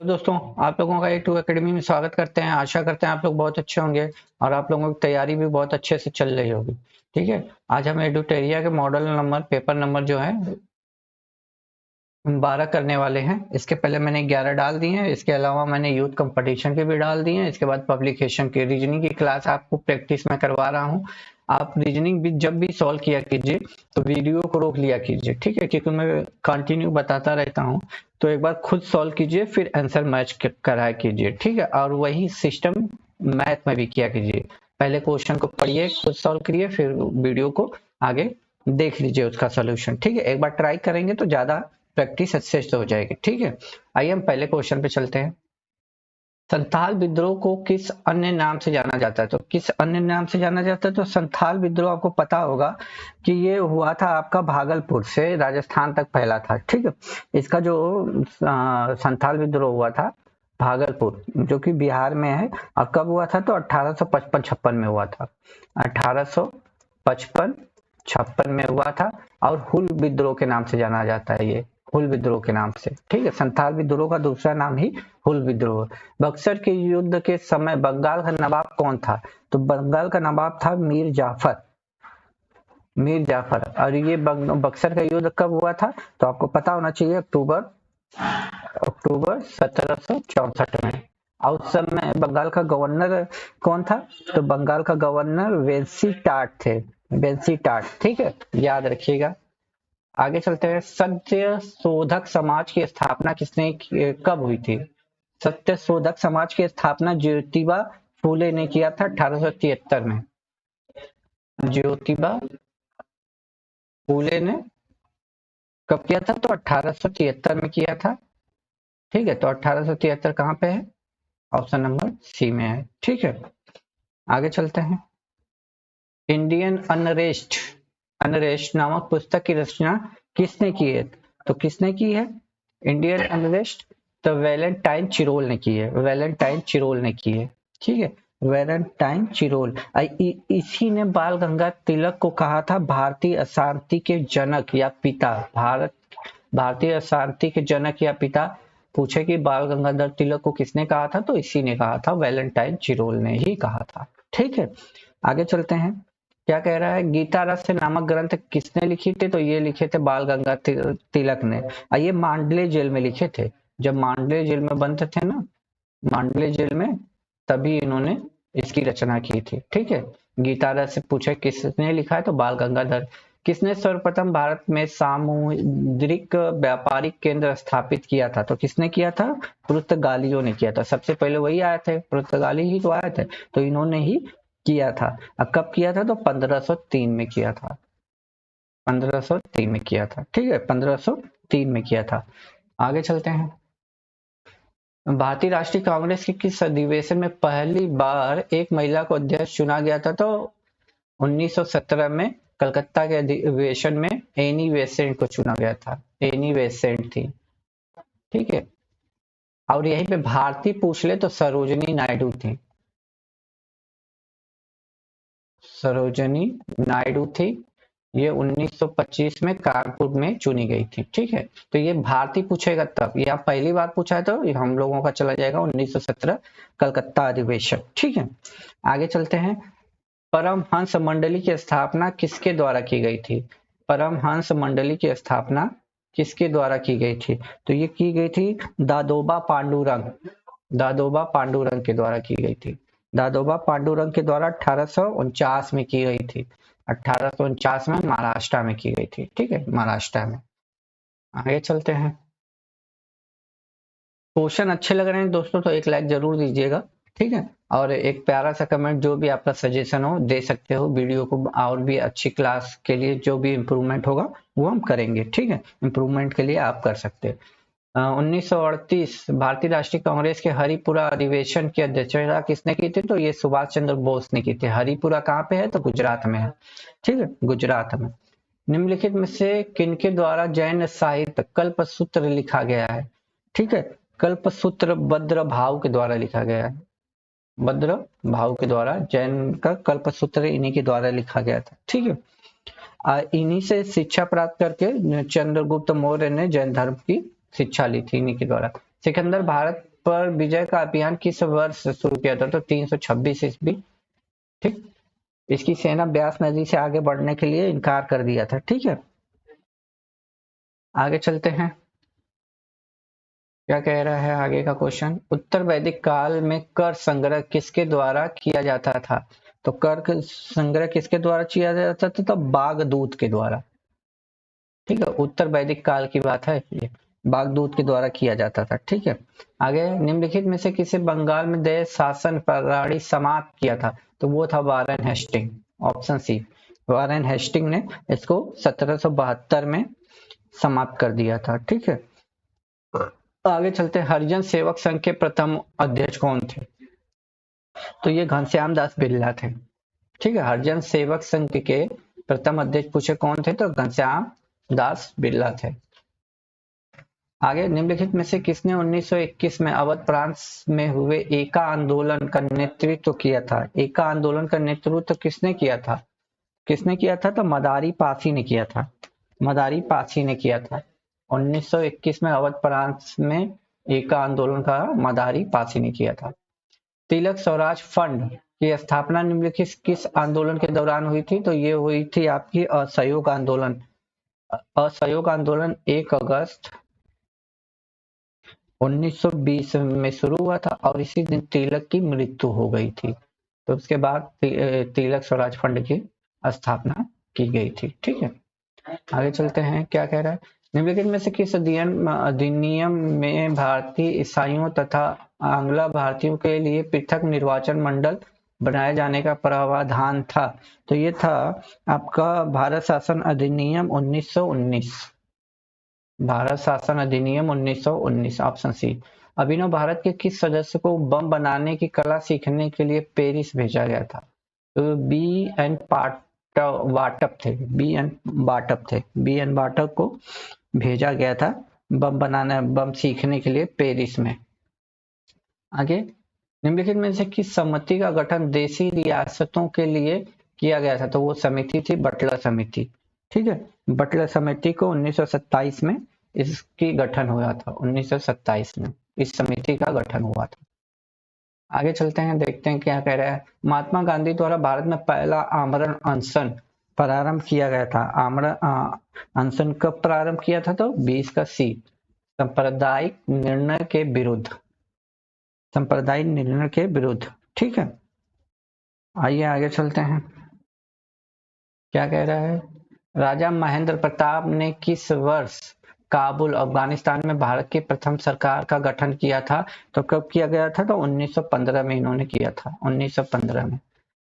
तो दोस्तों, आप लोगों का A2 एकेडमी में स्वागत करते हैं। आशा करते हैं आप लोग बहुत अच्छे होंगे और आप लोगों की तैयारी भी बहुत अच्छे से चल रही होगी। ठीक है, आज हम एडुटेरिया के मॉडल नंबर पेपर नंबर जो है 12 करने वाले हैं। इसके पहले मैंने 11 डाल दिए हैं। इसके अलावा मैंने यूथ कंपटीशन के भी डाल दिए हैं। इसके बाद पब्लिकेशन की रीजनिंग की क्लास आपको प्रैक्टिस में करवा रहा हूँ। आप रीजनिंग भी जब भी सॉल्व किया कीजिए तो वीडियो को रोक लिया कीजिए, ठीक है, क्योंकि मैं कंटिन्यू बताता रहता हूँ। तो एक बार खुद सॉल्व कीजिए, फिर आंसर मैच कराया कीजिए, ठीक है। और वही सिस्टम मैथ में भी किया कीजिए। पहले क्वेश्चन को पढ़िए, खुद सॉल्व करिए, फिर वीडियो को आगे देख लीजिए उसका सोल्यूशन, ठीक है। एक बार ट्राई करेंगे तो ज्यादा प्रैक्टिस अच्छे से हो जाएगी, ठीक है। आइए हम पहले क्वेश्चन पे चलते हैं। संथाल विद्रोह को किस अन्य नाम से जाना जाता है? तो किस अन्य नाम से जाना जाता है? तो संथाल विद्रोह आपको पता होगा कि ये हुआ था आपका भागलपुर से राजस्थान तक फैला था, ठीक है। इसका जो संथाल विद्रोह हुआ था भागलपुर, जो कि बिहार में है, और कब हुआ था? तो 1855-56 में हुआ था। 1855-56 में हुआ था और हुल विद्रोह के नाम से जाना जाता है। ये हुल विद्रोह के नाम से, ठीक है। संथाल विद्रोह का दूसरा नाम ही हुल विद्रोह। बक्सर के युद्ध के समय बंगाल का नवाब कौन था? तो बंगाल का नवाब था मीर जाफर। मीर जाफर। और ये बक्सर का युद्ध कब हुआ था? तो आपको पता होना चाहिए, अक्टूबर 1764 में। और उस समय बंगाल का गवर्नर कौन था? तो बंगाल का गवर्नर वेंसी टाट थे। वेंसी टाट, ठीक है, याद रखिएगा। आगे चलते हैं। सत्य शोधक समाज की स्थापना कब हुई थी? सत्य शोधक समाज की स्थापना ज्योतिबा फूले ने किया था 1873 में। ज्योतिबा फूले ने कब किया था? तो 1873 में किया था, ठीक है। तो 1873 कहाँ पे है? ऑप्शन नंबर सी में है, ठीक है। आगे चलते हैं। इंडियन अनरेस्ट अनरेस्ट नामक पुस्तक की रचना किसने की है? तो किसने की है इंडियन अनरेस्ट? तो वैलेंटाइन चिरोल ने की है। वैलेंटाइन चिरोल ने की है, ठीक है। Valentine Chirol. इसी ने बाल गंगाधर तिलक को कहा था भारतीय अशांति के जनक या पिता। भारतीय अशांति के जनक या पिता पूछे कि बाल गंगाधर तिलक को किसने कहा था? तो इसी ने कहा था, वैलेंटाइन चिरोल ने ही कहा था, ठीक है। आगे चलते हैं। क्या कह रहा है? गीता रस नामक ग्रंथ किसने लिखी थे? तो ये लिखे थे बाल गंगाधर तिलक ने। ये मांडले जेल में लिखे थे। जब मांडले जेल में बंद थे ना, मांडले जेल में, तभी इन्होंने इसकी रचना की थी, ठीक है। गीता रस से पूछे किसने लिखा है? तो बाल गंगाधर। किसने सर्वप्रथम भारत में सामुद्रिक व्यापारिक केंद्र स्थापित किया था? तो किसने किया था? पुर्तगालियों ने किया था। सबसे पहले वही आए थे, पुर्तगाली ही तो आए थे, तो इन्होंने ही किया था। अब कब किया था? तो 1503 में किया था। 1503 में किया था, ठीक है, 1503 में किया था। आगे चलते हैं। भारतीय राष्ट्रीय कांग्रेस के किस अधिवेशन में पहली बार एक महिला को अध्यक्ष चुना गया था? तो 1917 में कलकत्ता के अधिवेशन में एनी बेसेंट को चुना गया था। एनी बेसेंट थी, ठीक है। और यहीं पे भारतीय पूछ ले तो सरोजनी नायडू थी। सरोजनी नायडू थी। ये 1925 में कानपुर में चुनी गई थी, ठीक है। तो ये भारतीय पूछेगा तब, या पहली बार पूछा है तो हम लोगों का चला जाएगा 1917 कलकत्ता अधिवेशन, ठीक है। आगे चलते हैं। परमहंस मंडली की स्थापना किसके द्वारा की गई थी? परमहंस मंडली की स्थापना किसके द्वारा की गई थी? तो ये की गई थी दादोबा पांडुरंग। दादोबा पांडुरंग के द्वारा की गई थी। दादोबा पांडुरंग के द्वारा 1849 में की गई थी। 1849 में महाराष्ट्र में की गई थी, ठीक है, महाराष्ट्र में। आगे चलते हैं। क्वेश्चन अच्छे लग रहे हैं दोस्तों तो एक लाइक जरूर दीजिएगा, ठीक है। और एक प्यारा सा कमेंट, जो भी आपका सजेशन हो दे सकते हो। वीडियो को और भी अच्छी क्लास के लिए जो भी इम्प्रूवमेंट होगा वो हम करेंगे, ठीक है। इम्प्रूवमेंट के लिए आप कर सकते हैं। 1938 भारतीय राष्ट्रीय कांग्रेस के हरिपुरा अधिवेशन की अध्यक्षता किसने की थी? तो ये सुभाष चंद्र बोस ने की थी। हरिपुरा कहाँ पे है? तो गुजरात में है, ठीक है, गुजरात में। निम्नलिखित में से किनके द्वारा जैन साहित्य कल्पसूत्र लिखा गया है? ठीक है, कल्पसूत्र भद्र भाव के द्वारा लिखा गया है। भद्र भाव के द्वारा जैन का कल्पसूत्र इन्हीं के द्वारा लिखा गया था, ठीक है। इन्हीं से शिक्षा प्राप्त करके चंद्रगुप्त मौर्य ने जैन धर्म की शिक्षा ली थी, इन्हीं के द्वारा। सिकंदर भारत पर विजय का अभियान किस वर्ष शुरू किया था? तो 326 ईस्वी। ठीक, इसकी सेना ब्यास नदी से आगे बढ़ने के लिए इनकार कर दिया था। ठीक है, आगे चलते हैं। क्या कह रहा है आगे का क्वेश्चन? उत्तर वैदिक काल में कर संग्रह किसके द्वारा किया जाता था? तो कर संग्रह किसके द्वारा किया जाता था? तो बागदूत के द्वारा। ठीक है, उत्तर वैदिक काल की बात है ये, बागदूत के द्वारा किया जाता था। ठीक है, आगे निम्नलिखित में से किसे बंगाल में देश शासन प्रणाली समाप्त किया था? तो वो था Warren Hasting, option C. Warren Hasting ने इसको 1772 में समाप्त कर दिया था। ठीक है, आगे चलते हैं। हरिजन सेवक संघ के प्रथम अध्यक्ष कौन थे? तो ये घनश्याम दास बिरला थे। ठीक है, हरिजन सेवक संघ के प्रथम अध्यक्ष पूछे कौन थे? तो घनश्याम दास बिरला थे। आगे निम्नलिखित में से किसने 1921 में अवध प्रांत में हुए एका आंदोलन का नेतृत्व किया था? एका आंदोलन का नेतृत्व किसने किया था? किसने किया था? तो मदारी पासी ने किया था। मदारी पासी ने किया था 1921 में अवध प्रांत में एका आंदोलन का मदारी पासी ने किया था। तिलक स्वराज फंड की स्थापना निम्नलिखित किस आंदोलन के दौरान हुई थी? तो ये हुई थी आपकी असहयोग आंदोलन। असहयोग आंदोलन 1 अगस्त 1920 में शुरू हुआ था और इसी दिन तिलक की मृत्यु हो गई थी। तो उसके बाद तिलक स्वराज फंड की स्थापना की गई थी। ठीक है, आगे चलते हैं। क्या कह रहा है? निम्नलिखित में से किस अधिनियम में भारतीय ईसाइयों तथा आंग्ला भारतीयों के लिए पृथक निर्वाचन मंडल बनाए जाने का प्रावधान था? तो ये था आपका भारत शासन अधिनियम 1919। भारत शासन अधिनियम 1919, ऑप्शन सी। अभिनव भारत के किस सदस्य को बम बनाने की कला सीखने के लिए पेरिस भेजा गया था? तो बी एन वाटप थे। बी एन वाटप को भेजा गया था बम सीखने के लिए पेरिस में। आगे निम्नलिखित में से किस समिति का गठन देशी रियासतों के लिए किया गया था? तो वो समिति थी बटलर समिति। ठीक है, बटलर समिति को 1927 में इसकी गठन हुआ था। 1927 में इस समिति का गठन हुआ था। आगे चलते हैं, देखते हैं क्या कह रहा है। महात्मा गांधी द्वारा भारत में पहला आमरण अनशन प्रारंभ किया गया था। आमरण अनशन कब प्रारंभ किया था? तो 20 का सी, सांप्रदायिक निर्णय के विरुद्ध। सांप्रदायिक निर्णय के विरुद्ध। ठीक है, आइए आगे चलते हैं। क्या कह रहा है? राजा महेंद्र प्रताप ने किस वर्ष काबुल अफगानिस्तान में भारत की प्रथम सरकार का गठन किया था? तो कब किया गया था? तो 1915 में इन्होंने किया था। 1915 में।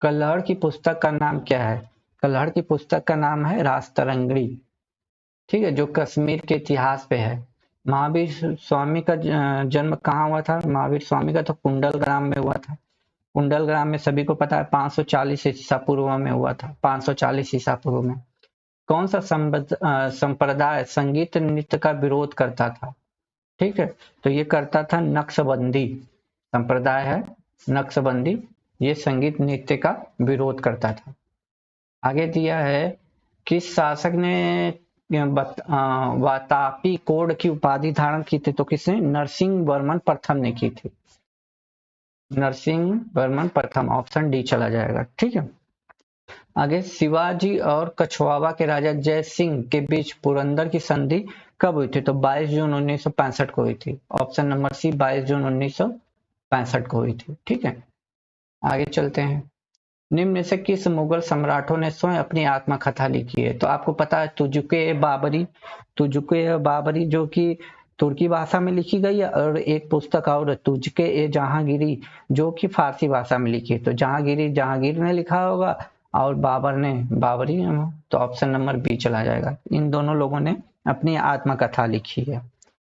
कल्हड़ की पुस्तक का नाम क्या है? कल्हड़ की पुस्तक का नाम है राजतरंगिणी। ठीक है, जो कश्मीर के इतिहास पे है। महावीर स्वामी का जन्म कहाँ हुआ था? महावीर स्वामी का तो कुंडलग्राम में हुआ था। कुंडलग्राम में सभी को पता है 540 ईसा पूर्व में हुआ था। 540 ईसा पूर्व में। कौन सा संप्रदाय संगीत नृत्य का विरोध करता था? ठीक है, तो ये करता था नक्शबंदी संप्रदाय है। नक्शबंदी ये संगीत नृत्य का विरोध करता था। आगे दिया है किस शासक ने वातापी कोड की उपाधि धारण की थी? तो किसने? नरसिंह वर्मन प्रथम ने की थी। नरसिंह वर्मन प्रथम, ऑप्शन डी चला जाएगा। ठीक है, आगे शिवाजी और कछवावा के राजा जय सिंह के बीच पुरंदर की संधि कब हुई थी? तो 22 जून 1965 को हुई थी। ऑप्शन नंबर सी 22 जून 1965 को हुई थी। ठीक है, आगे चलते हैं। निम्न में से किस मुगल सम्राटों ने स्वयं अपनी आत्मकथा लिखी है? तो आपको पता है तुजुक-ए बाबरी जो कि तुर्की भाषा में लिखी गई है, और एक पुस्तक और तुजुक-ए जहांगीरी जो कि फारसी भाषा में लिखी है। तो जहांगीर ने लिखा होगा और बाबरी तो ऑप्शन नंबर बी चला जाएगा। इन दोनों लोगों ने अपनी आत्मकथा लिखी है।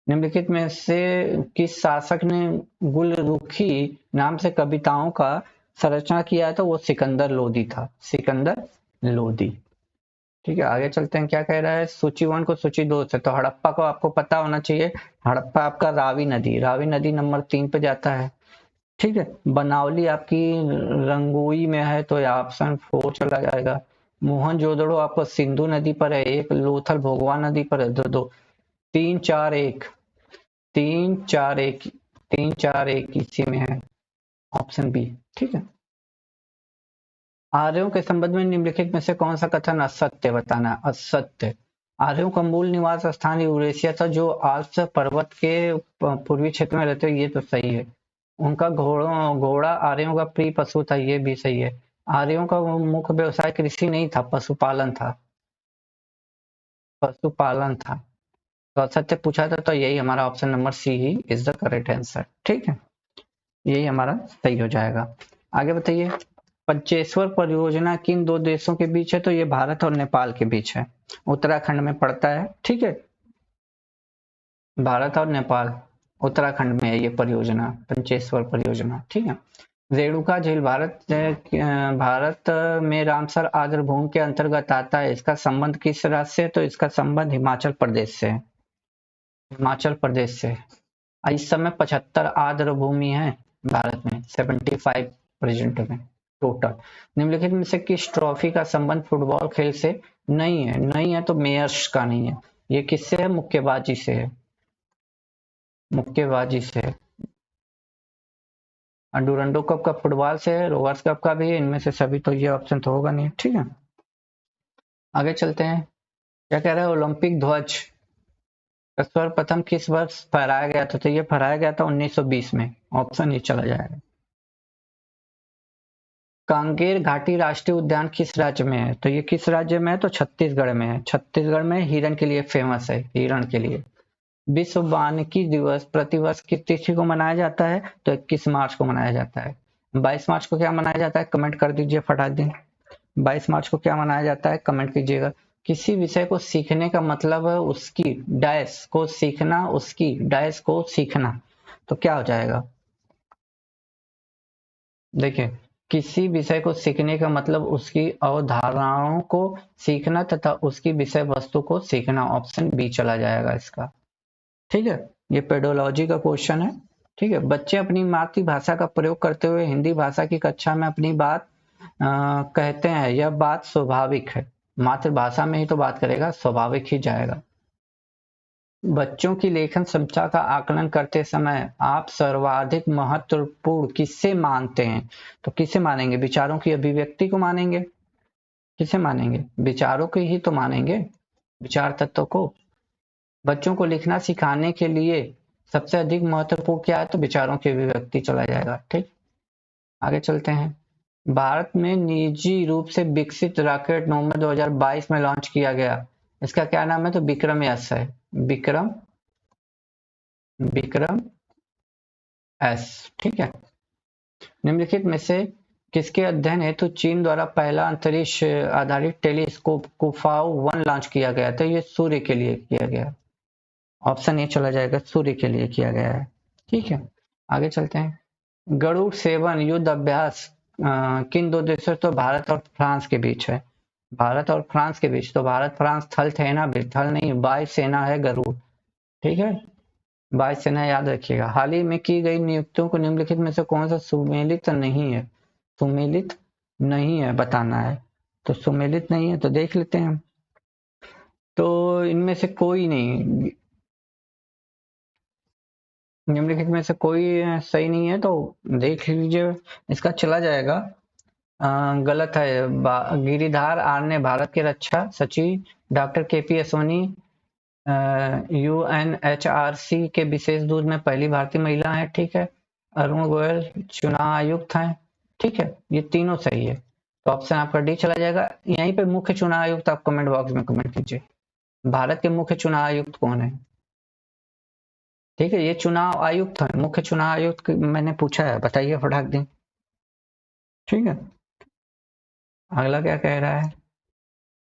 निम्नलिखित में से किस शासक ने गुलरुखी नाम से कविताओं का संरचना किया है? तो वो सिकंदर लोदी था। सिकंदर लोदी। ठीक है, आगे चलते हैं। क्या कह रहा है? सूची 1 को सूची 2 से। तो हड़प्पा को आपको पता होना चाहिए। हड़प्पा आपका रावी नदी नंबर 3 पे जाता है। ठीक है, बनावली आपकी रंगोई में है तो ऑप्शन 4 चला जाएगा। मोहनजोदड़ो आपको सिंधु नदी पर है 1, लोथल भोगवा नदी पर है 2, 3 4 1 3 4 1 इसी में है, ऑप्शन बी। ठीक है, आर्यों के संबंध में निम्नलिखित में से कौन सा कथन असत्य बताना है? असत्य। आर्यों का मूल निवास स्थान यूरेशिया था, जो आल्प्स पर्वत के पूर्वी क्षेत्र में रहते हैं, ये तो सही है। उनका घोड़ा आर्यों का प्रिय पशु था, ये भी सही है। आर्यों का मुख्य व्यवसाय कृषि नहीं था, पशुपालन था, पशुपालन था। तो असत्य पूछा था, तो यही हमारा ऑप्शन नंबर सी ही इज द करेक्ट आंसर। ठीक है, यही हमारा सही हो जाएगा। आगे बताइए, पंचेश्वर परियोजना किन दो देशों के बीच है? तो ये भारत और नेपाल के बीच है, उत्तराखंड में पड़ता है। ठीक है, भारत और नेपाल, उत्तराखंड में है ये परियोजना, पंचेश्वर परियोजना। ठीक है, रेणुका झील भारत में रामसर आर्द्रभूमि के अंतर्गत आता है। इसका संबंध किस राज्य से? तो इसका संबंध हिमाचल प्रदेश से है, हिमाचल प्रदेश से। इस समय 75 आर्द्रभूमि है भारत में, 75 प्रेजेंट में टोटल। निम्नलिखित में से किस ट्रॉफी का संबंध फुटबॉल खेल से नहीं है? नहीं है तो मेयर्स का नहीं है। ये किससे है? मुक्केबाजी से है, मुक्केबाजी से है। डूरंडो कप का फुटबॉल से है, रोवर्स कप का भी है। इनमें से सभी तो ये ऑप्शन तो होगा नहीं। ठीक है, आगे चलते हैं। क्या कह रहा है? ओलंपिक ध्वज सर्वप्रथम किस वर्ष फहराया गया था? तो ये फहराया गया था 1920 में, ऑप्शन ये चला जाएगा। कांगेर घाटी राष्ट्रीय उद्यान किस राज्य में है? तो ये किस राज्य में है? तो छत्तीसगढ़ में है। छत्तीसगढ़ में हिरण के लिए फेमस है, हिरण के लिए। विश्व वानिकी दिवस प्रतिवर्ष किस तिथि को मनाया जाता है? तो 21 मार्च को मनाया जाता है। 22 मार्च को क्या मनाया जाता है? कमेंट कर दीजिए फटाक दिन। 22 मार्च को क्या मनाया जाता है? कमेंट कीजिएगा। किसी विषय को सीखने का मतलब है उसकी डैश को सीखना, उसकी डैश को सीखना। तो क्या हो जाएगा? देखिए, किसी विषय को सीखने का मतलब उसकी अवधारणाओं को सीखना तथा उसकी विषय वस्तु को सीखना, ऑप्शन बी चला जाएगा इसका। ठीक है, ये पेडोलॉजी का क्वेश्चन है। ठीक है, बच्चे अपनी मातृभाषा का प्रयोग करते हुए हिंदी भाषा की कक्षा में अपनी बात कहते हैं, यह बात स्वाभाविक है। मातृभाषा में ही तो बात करेगा, स्वाभाविक ही जाएगा। बच्चों की लेखन क्षमता का आकलन करते समय आप सर्वाधिक महत्वपूर्ण किससे मानते हैं? तो किसे मानेंगे? विचारों की अभिव्यक्ति को मानेंगे? किसे मानेंगे? विचारों को ही तो मानेंगे, विचार तत्व को। बच्चों को लिखना सिखाने के लिए सबसे अधिक महत्वपूर्ण क्या है? तो विचारों की अभिव्यक्ति चला जाएगा। ठीक, आगे चलते हैं। भारत में निजी रूप से विकसित रॉकेट नवंबर 2022 में लॉन्च किया गया, इसका क्या नाम है? तो विक्रम एस है, विक्रम एस। ठीक है, निम्नलिखित में से किसके अध्ययन हेतु चीन द्वारा पहला अंतरिक्ष आधारित टेलीस्कोप कुफाओ 1 लॉन्च किया गया? तो ये सूर्य के लिए किया गया, ऑप्शन ए चला जाएगा, सूर्य के लिए किया गया है। ठीक है, आगे चलते हैं। गरुड़ सेवन युद्ध अभ्यास किन दो देशों? तो भारत और फ्रांस के बीच है, भारत और फ्रांस के बीच। तो भारत फ्रांस थल सेना भी, थल नहीं वायु सेना है गरुड़। ठीक है, वायु सेना याद रखिएगा। हाल ही में की गई नियुक्तियों को निम्नलिखित में से कौन सा सुमेलित नहीं है? सुमेलित नहीं है बताना है। तो सुमेलित नहीं है तो देख लेते हैं। तो इनमें से कोई नहीं, निम्नलिखित में से कोई सही नहीं है, तो देख लीजिए। इसका चला जाएगा, गलत है। गिरिधार आर ने भारत के रक्षा सचिव डॉक्टर केपी असोनी UNHRC के विशेष दूत में पहली भारतीय महिला है। ठीक है, अरुण गोयल चुनाव आयुक्त हैं। ठीक है, ये तीनों सही है, तो ऑप्शन आपका डी चला जाएगा। यहीं पे मुख्य चुनाव आयुक्त आप कमेंट बॉक्स में कमेंट कीजिए, भारत के मुख्य चुनाव आयुक्त कौन है? ठीक है, ये चुनाव आयुक्त है, मुख्य चुनाव आयुक्त मैंने पूछा है, बताइए फटाक दिन। ठीक है, अगला क्या कह रहा है?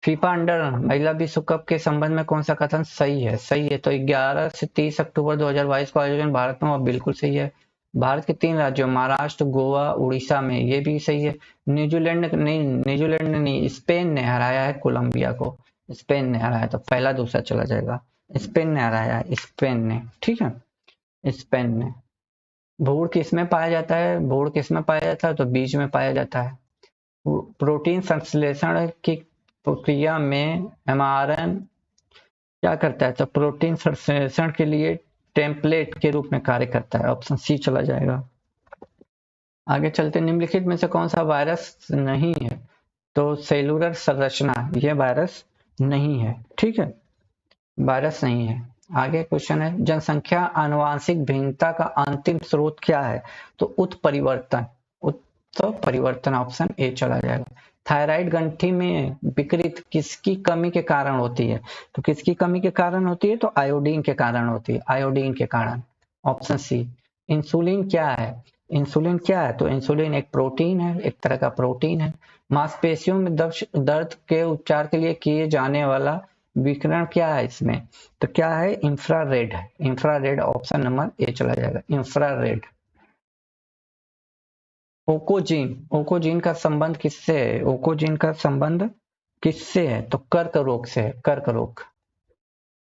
फीफा अंडर महिला विश्व कप के संबंध में कौन सा कथन सही है? सही है, तो 11 से 30 अक्टूबर 2022 को आयोजन भारत में, और बिल्कुल सही है। भारत के 3 राज्यों महाराष्ट्र, गोवा, उड़ीसा में, ये भी सही है। न्यूजीलैंड नहीं, स्पेन ने हराया है कोलंबिया को, स्पेन ने हराया, तो पहला दूसरा चला जाएगा। स्पेन ने हराया है, स्पेन ने। ठीक है, स्पेन ने। भूड़ किस में पाया जाता है? भूड़ किस में पाया जाता है? तो बीज में पाया जाता है। प्रोटीन संश्लेषण की प्रक्रिया में mRNA क्या करता है? तो प्रोटीन संश्लेषण के लिए टेम्पलेट के रूप में कार्य करता है। ऑप्शन सी चला जाएगा। आगे चलते, निम्नलिखित में से कौन सा वायरस नहीं है? तो सेलुलर संरचना, यह वायरस नहीं है। ठीक है, वायरस नहीं है। आगे क्वेश्चन है, जनसंख्या आनुवांशिक भिन्नता का अंतिम स्रोत क्या है? तो उत्परिवर्तन, उत्परिवर्तन ऑप्शन ए चला जाएगा। थायराइड ग्रंथि में विकृत किसकी कमी के कारण होती है? तो किसकी कमी के कारण होती है? तो आयोडीन के कारण होती है, आयोडीन के कारण। Option C. इंसुलिन क्या है? इंसुलिन क्या है? तो इंसुलिन एक प्रोटीन है, एक तरह का प्रोटीन है। मांसपेशियों में दर्द के उपचार के लिए किए जाने वाला विकिरण क्या है इसमें? तो क्या है? इंफ्रारेड है, इंफ्रारेड। ऑप्शन नंबर ए चला जाएगा, इंफ्रारेड। ओकोजीन, ओकोजीन का संबंध किससे है? ओकोजीन का संबंध किससे है? तो कर्क रोग से है, कर्क रोग।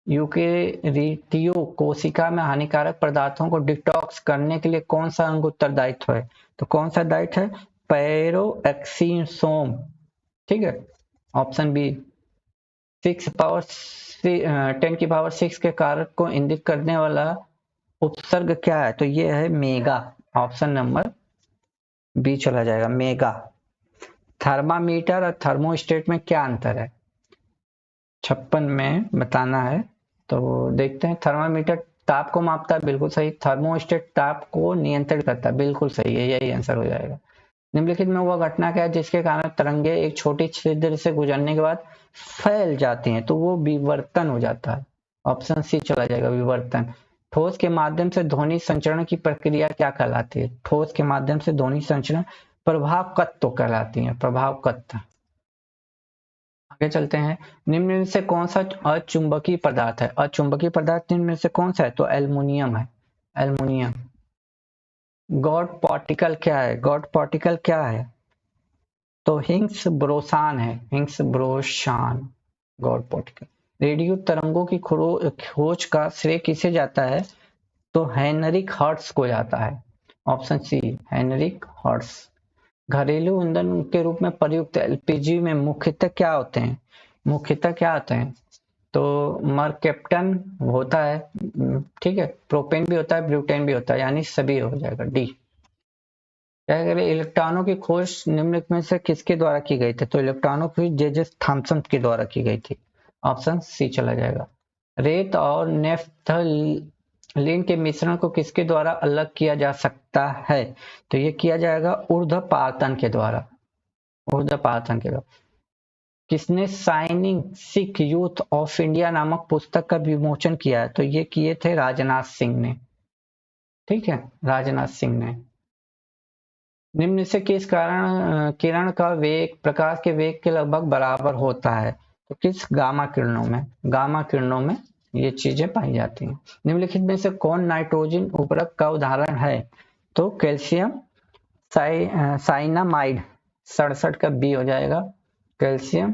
यूकेरियोटिक कोशिका में हानिकारक पदार्थों को डिटॉक्स करने के लिए कौन सा अंग उत्तरदायित्व है? तो कौन सा दायित्व है? पैरोक्सिसोम। ठीक है, ऑप्शन बी। 10⁻6 के कारक को इंगित करने वाला उपसर्ग क्या है? तो ये है मेगा। ऑप्शन नंबर बी चला जाएगा, मेगा। थर्मामीटर और थर्मोस्टेट में क्या अंतर है? 56 में बताना है। तो देखते हैं, थर्मामीटर ताप को मापता है, बिल्कुल सही। थर्मोस्टेट ताप को नियंत्रित करता है, बिल्कुल सही है, यही आंसर हो जाएगा। निम्नलिखित में वह घटना क्या है जिसके कारण तरंगे एक छोटी छिद्र से गुजरने के बाद फैल जाती हैं? तो वो विवर्तन हो जाता है। ऑप्शन सी चला जाएगा, विवर्तन। ठोस के माध्यम से ध्वनि संचरण की प्रक्रिया क्या कहलाती है? ठोस के माध्यम से ध्वनि संचरण प्रभावकत्व कहलाती है, प्रभावकत्व। आगे चलते हैं, निम्न में से कौन सा अचुंबकीय पदार्थ है? अचुंबकीय पदार्थ निम्न में से कौन सा है? तो एल्युमिनियम है, एल्युमिनियम। गॉड पार्टिकल क्या है? गॉड पार्टिकल क्या है? तो हिग्स बोरोन है, Higgs boron, God particle. Radio तरंगों की खोज का श्रेय किसे जाता है? तो हेनरिक हर्ट्ज को जाता है। Option C, Heinrich Hertz. घरेलू ईंधन के रूप में प्रयुक्त एलपीजी में मुख्यतः क्या होते हैं? मुख्यतः क्या होते हैं? तो मरकेप्टन होता है, ठीक है, प्रोपेन भी होता है, ब्यूटेन भी होता है, यानी सभी हो जाएगा, डी। क्या करें, इलेक्ट्रॉनों की खोज निम्नलिखित में से किसके द्वारा की गई थी? तो इलेक्ट्रॉनों की जे थॉमसन के द्वारा की गई थी। ऑप्शन सी चला जाएगा। रेत और नेफ्थलीन के मिश्रण को किसके द्वारा अलग किया जा सकता है? तो ये किया जाएगा ऊर्ध्वपातन के द्वारा, ऊर्ध्वपातन के द्वारा। किसने shining Sikh youth of India नामक पुस्तक का विमोचन किया है? तो ये किए थे राजनाथ सिंह ने। ठीक है, राजनाथ सिंह ने। निम्न से किस कारण किरण का वेग प्रकाश के वेग के लगभग बराबर होता है? तो किस गामा किरणों में, गामा किरणों में ये चीजें पाई जाती हैं। निम्नलिखित में से कौन नाइट्रोजन उर्वरक का उदाहरण है? तो कैल्शियम साइनामाइड। 67 का बी हो जाएगा, कैल्शियम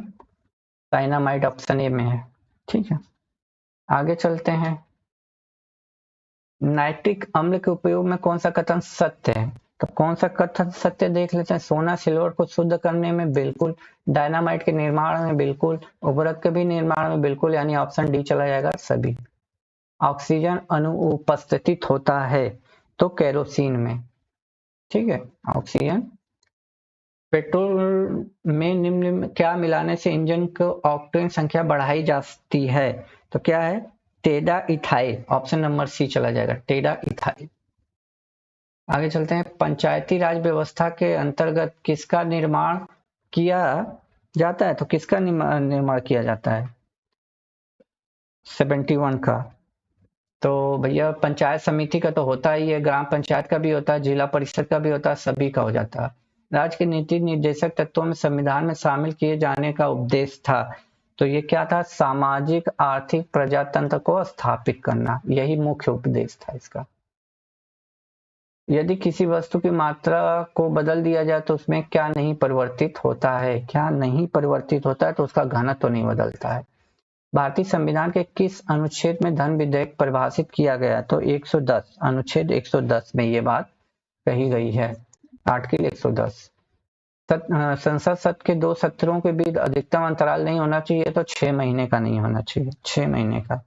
साइनामाइड ऑप्शन ए में है। ठीक है, आगे चलते हैं। नाइट्रिक अम्ल के उपयोग में कौन सा कथन सत्य है? तो कौन सा कथन सत्य देख लेते हैं। सोना सिल्वर को शुद्ध करने में बिल्कुल, डायनामाइट के निर्माण में बिल्कुल, उर्वरक के भी निर्माण में बिल्कुल, यानी ऑप्शन डी चला जाएगा, सभी। ऑक्सीजन अनुपस्थित होता है तो केरोसिन में। ठीक है, ऑक्सीजन। पेट्रोल में निम्न में क्या मिलाने से इंजन को ऑक्टेन संख्या बढ़ाई जाती है? तो क्या है? टेडा इथाइल। ऑप्शन नंबर सी चला जाएगा, टेडा इथाइल। आगे चलते हैं, पंचायती राज व्यवस्था के अंतर्गत किसका निर्माण किया जाता है? तो किसका निर्माण किया जाता है? 71 का। तो भैया पंचायत समिति का तो होता ही है, ग्राम पंचायत का भी होता है, जिला परिषद का भी होता है, सभी का हो जाता है। राज्य के नीति निर्देशक तत्वों में संविधान में शामिल किए जाने का उपदेश था। तो ये क्या था? सामाजिक आर्थिक प्रजातंत्र को स्थापित करना, यही मुख्य उपदेश था इसका। यदि किसी वस्तु की मात्रा को बदल दिया जाए तो उसमें क्या नहीं परिवर्तित होता है? क्या नहीं परिवर्तित होता है? तो उसका घनत्व तो नहीं बदलता है। भारतीय संविधान के किस अनुच्छेद में धन विधेयक परिभाषित किया गया? तो 110, अनुच्छेद 110 में ये बात कही गई है, आर्टिकल 110। संसद सत्र के 2 सत्रों के बीच अधिकतम अंतराल नहीं होना चाहिए, तो 6 महीने का नहीं होना चाहिए, 6 महीने का।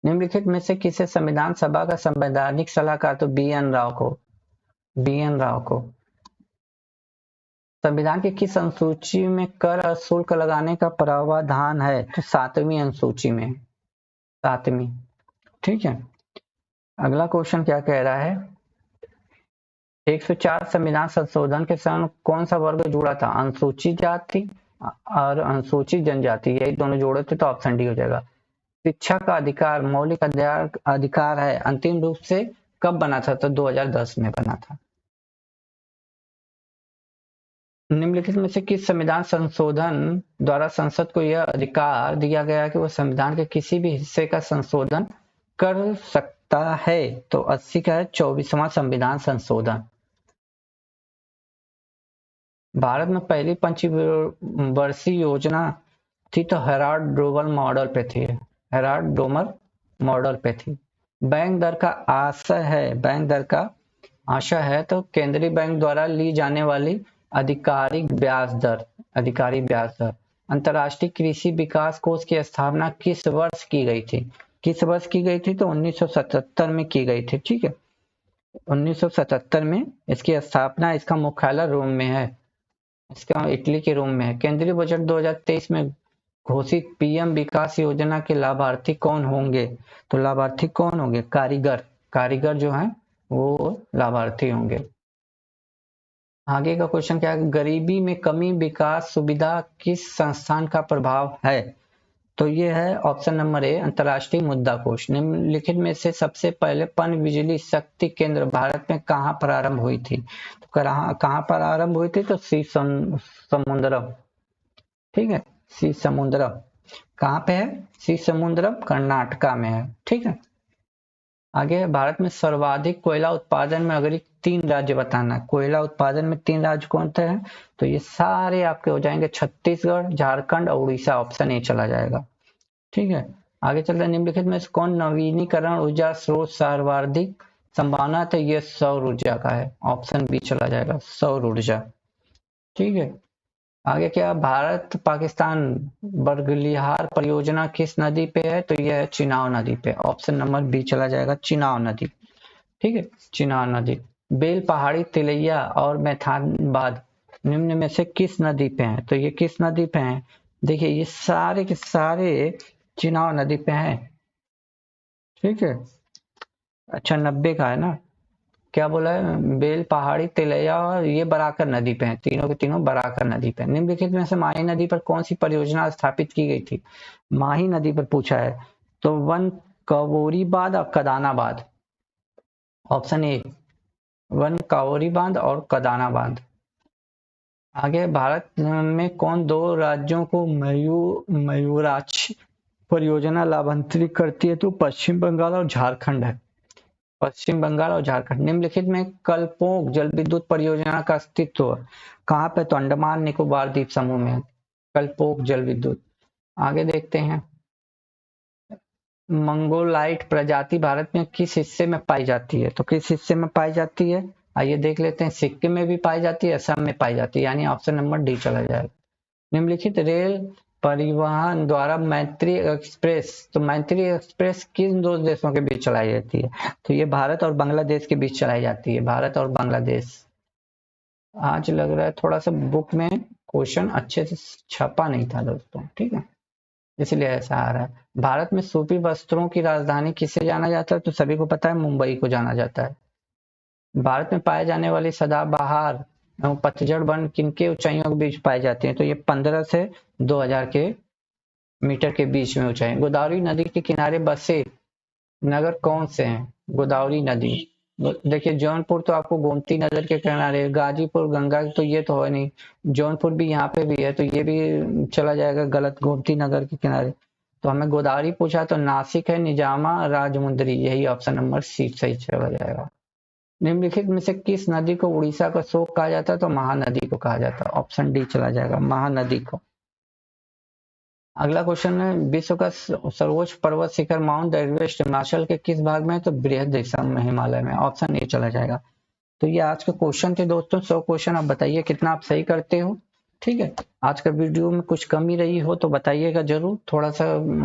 निम्नलिखित में से किसे संविधान सभा का संवैधानिक सलाहकार, तो BN राव को संविधान की किस अनुसूची में कर और शुल्क लगाने का प्रावधान है, तो 7वीं अनुसूची में, 7वीं। ठीक है, अगला क्वेश्चन क्या कह रहा है, 104 संविधान संशोधन के समय कौन सा वर्ग जुड़ा था, अनुसूचित जाति और अनुसूचित जनजाति, यही दोनों जोड़े थे तो ऑप्शन डी हो जाएगा। शिक्षा का अधिकार मौलिक अधिकार है, अंतिम रूप से कब बना था, तो 2010 में बना था। निम्नलिखित में से किस संविधान संशोधन द्वारा संसद को यह अधिकार दिया गया कि वह संविधान के किसी भी हिस्से का संशोधन कर सकता है, तो 80 का है 24वां संविधान संशोधन। भारत में पहली पंचवर्षीय योजना थी तो हेराल्ड डोमर मॉडल पे थी, हेराल्ड डोमर मॉडल पे थी। बैंक दर का आशय है तो केंद्रीय बैंक द्वारा ली जाने वाली आधिकारिक ब्याज दर। अंतर्राष्ट्रीय कृषि विकास कोष की स्थापना किस वर्ष की गई थी, तो 1977 में की गई थी। ठीक है, 1977 में इसकी स्थापना, इसका मुख्यालय रोम में है, इसका इटली के रोम में है। केंद्रीय बजट 2023 में घोषित पीएम विकास योजना के लाभार्थी कौन होंगे, तो लाभार्थी कौन होंगे, कारीगर जो हैं वो लाभार्थी होंगे। आगे का क्वेश्चन क्या है, गरीबी में कमी विकास सुविधा किस संस्थान का प्रभाव है, तो ये है ऑप्शन नंबर ए, अंतर्राष्ट्रीय मुद्रा कोष। निम्नलिखित में से सबसे पहले पन बिजली शक्ति केंद्र भारत में कहाँ प्रारंभ हुई थी, तो कहाँ प्रारंभ हुई थी, तो सी समुद्रम। ठीक है, सी समुद्रम कहाँ पे है, सी समुद्रम कर्नाटका में है। ठीक है, आगे भारत में सर्वाधिक कोयला उत्पादन में अगर 3 राज्य बताना है, कोयला उत्पादन में 3 राज्य कौन से हैं, तो ये सारे आपके हो जाएंगे छत्तीसगढ़, झारखंड और उड़ीसा, ऑप्शन ए चला जाएगा। ठीक है, आगे चलते हैं, निम्नलिखित में से कौन नवीनीकरण ऊर्जा स्रोत सर्वाधिक संभावना, तो ये सौर ऊर्जा का है, ऑप्शन बी चला जाएगा, सौर ऊर्जा। ठीक है, आगे क्या, भारत पाकिस्तान बर्गलिहार परियोजना किस नदी पे है, तो यह है चिनाब नदी पे, ऑप्शन नंबर बी चला जाएगा, चिनाब नदी। ठीक है, चिनाब नदी। बेल पहाड़ी, तिलैया और मैथानबाद निम्न में से किस नदी पे हैं, तो ये किस नदी पे हैं, देखिए ये सारे के सारे चिनाब नदी पे हैं। ठीक है, अच्छा 90 का है ना, क्या बोला है, बेल पहाड़ी, तिलैया और ये बराकर नदी पे हैं, तीनों के तीनों बराकर नदी पे। निम्नलिखित में से माही नदी पर कौन सी परियोजना स्थापित की गई थी, माही नदी पर पूछा है, तो वन कावेरी बांध और कदाना बांध, ऑप्शन ए, वन कावेरी बांध और कदाना बांध। आगे भारत में कौन 2 राज्यों को मयूराक्ष परियोजना लाभांतरित करती है, तो पश्चिम बंगाल और झारखंड है, पश्चिम बंगाल और झारखंड। निम्नलिखित में कलपोंक जल विद्युत परियोजना का अस्तित्व कहाँ पे, तो अंडमान निकोबार द्वीप समूह में, कलपोंक जल विद्युत। आगे देखते हैं, मंगोलाइट प्रजाति भारत में किस हिस्से में पाई जाती है, तो किस हिस्से में पाई जाती है, आइए देख लेते हैं, सिक्किम में भी पाई जाती है, असम में पाई जाती है, यानी ऑप्शन नंबर डी चला जाएगा। निम्नलिखित रेल परिवहन द्वारा मैत्री एक्सप्रेस, तो मैत्री एक्सप्रेस किन 2 देशों के बीच चलाई जाती है, तो ये भारत और बांग्लादेश के बीच चलाई जाती है, भारत और बांग्लादेश। आज लग रहा है थोड़ा सा बुक में क्वेश्चन अच्छे से छपा नहीं था दोस्तों, ठीक है, इसलिए ऐसा आ रहा है। भारत में सूफी वस्त्रों की राजधानी किसे जाना जाता है, तो सभी को पता है मुंबई को जाना जाता है। भारत में पाए जाने वाली सदाबहार एवं पतझड़ वन किनके ऊंचाइयों के बीच पाए जाते हैं, तो ये 15 से 2000 के मीटर के बीच में ऊंचाई। गोदावरी नदी के किनारे बसे नगर कौन से हैं, गोदावरी नदी, देखिए जौनपुर तो आपको गोमती नगर के किनारे, गाजीपुर गंगा, तो ये तो है नहीं, जौनपुर भी यहाँ पे भी है, तो ये भी चला जाएगा गलत, गोमती नगर के किनारे। तो हमें गोदावरी पूछा तो नासिक है, निजामा, राजमुंदरी, यही ऑप्शन नंबर सी सही चला जाएगा। निम्नलिखित में से किस नदी को उड़ीसा का शोक कहा जाता है, तो महानदी को कहा जाता है, ऑप्शन डी चला जाएगा, महानदी को। अगला क्वेश्चन है, विश्व का सर्वोच्च पर्वत शिखर माउंट एवरेस्ट हिमाचल के किस भाग में है, तो बृहद में, हिमालय में, ऑप्शन ए चला जाएगा। तो ये आज के क्वेश्चन थे दोस्तों, 100 क्वेश्चन। आप बताइए कितना आप सही करते हो। ठीक है। आज का वीडियो में कुछ कमी रही हो तो बताइएगा जरूर, थोड़ा सा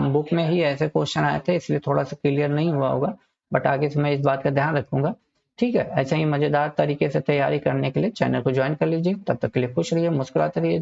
बुक में ही ऐसे क्वेश्चन आए थे इसलिए थोड़ा सा क्लियर नहीं हुआ होगा, बट आगे से मैं इस बात का ध्यान रखूंगा। ठीक है, ऐसे ही मजेदार तरीके से तैयारी करने के लिए चैनल को ज्वाइन कर लीजिए। तब तक के लिए खुश रहिए, मुस्कुराते रहिए।